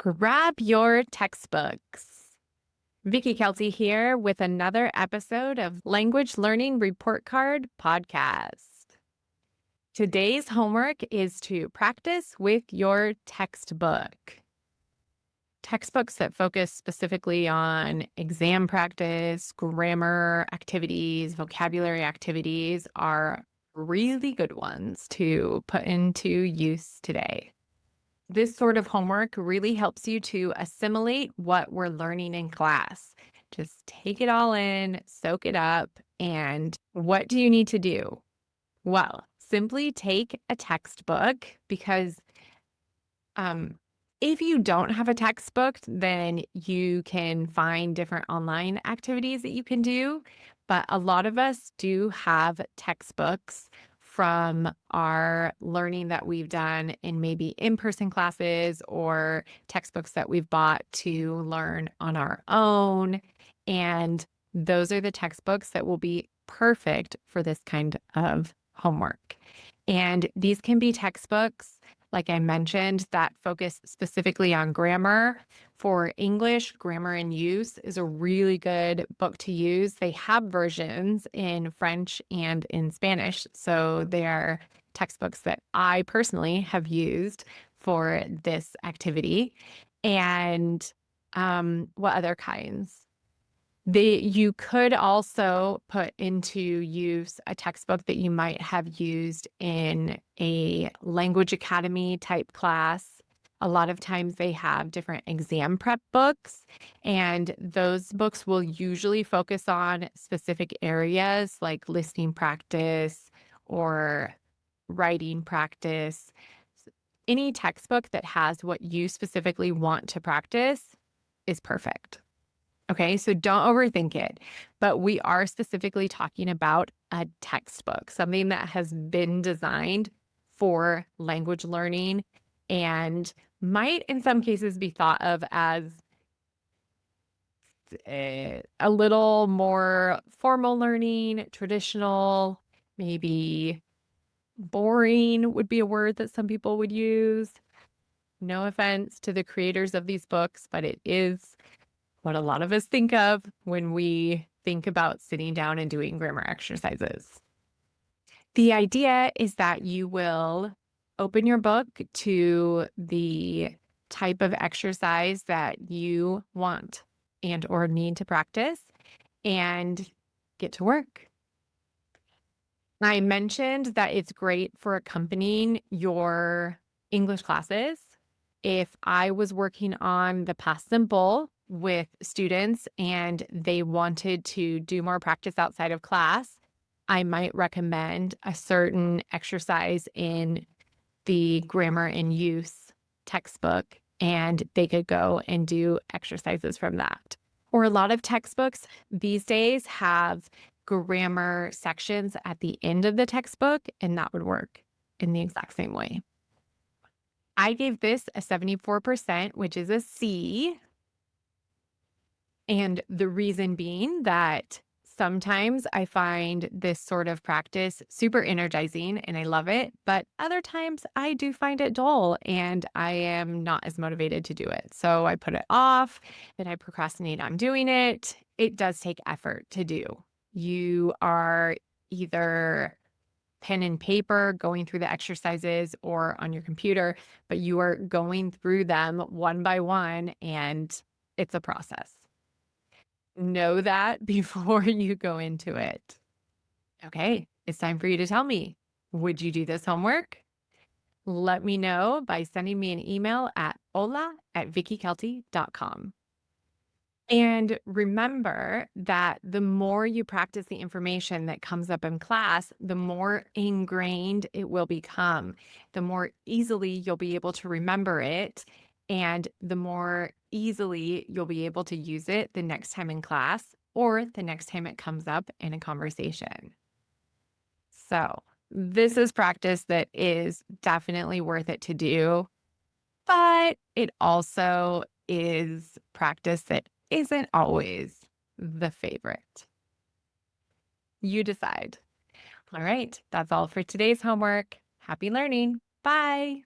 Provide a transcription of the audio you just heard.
Grab your textbooks. Vicky Kelty here with another episode of Language Learning Report Card Podcast. Today's homework is to practice with your textbook. Textbooks that focus specifically on exam practice, grammar activities, vocabulary activities are really good ones to put into use today. This sort of homework really helps you to assimilate what we're learning in class. Just take it all in, soak it up, and what do you need to do? Well, simply take a textbook because if you don't have a textbook, then you can find different online activities that you can do. But a lot of us do have textbooks from our learning that we've done in maybe in-person classes or textbooks that we've bought to learn on our own. And those are the textbooks that will be perfect for this kind of homework. And these can be textbooks, like I mentioned, that focus specifically on grammar. For English, Grammar in Use is a really good book to use. They have versions in French and in Spanish. So they are textbooks that I personally have used for this activity. And what other kinds? You could also put into use a textbook that you might have used in a language academy type class. A lot of times they have different exam prep books, and those books will usually focus on specific areas like listening practice or writing practice. Any textbook that has what you specifically want to practice is perfect. Okay, so don't overthink it, but we are specifically talking about a textbook, something that has been designed for language learning and might in some cases be thought of as a little more formal learning, traditional, maybe boring would be a word that some people would use. No offense to the creators of these books, but it is what a lot of us think of when we think about sitting down and doing grammar exercises. The idea is that you will open your book to the type of exercise that you want and or need to practice and get to work. I mentioned that it's great for accompanying your English classes. If I was working on the past simple with students and they wanted to do more practice outside of class, I might recommend a certain exercise in the Grammar in Use textbook, and they could go and do exercises from that. Or a lot of textbooks these days have grammar sections at the end of the textbook, and that would work in the exact same way. I gave this a 74%, which is a C. And the reason being that sometimes I find this sort of practice super energizing and I love it, but other times I do find it dull and I am not as motivated to do it. So I put it off, then I procrastinate on doing it. It does take effort to do. You are either pen and paper going through the exercises or on your computer, but you are going through them one by one and it's a process. Know that before you go into it. Okay, it's time for you to tell me, would you do this homework? Let me know by sending me an email at hola@vickykelty.com. And remember that the more you practice the information that comes up in class, the more ingrained it will become, the more easily you'll be able to remember it, and the more easily you'll be able to use it the next time in class or the next time it comes up in a conversation. So this is practice that is definitely worth it to do, but it also is practice that isn't always the favorite. You decide. All right, that's all for today's homework. Happy learning. Bye.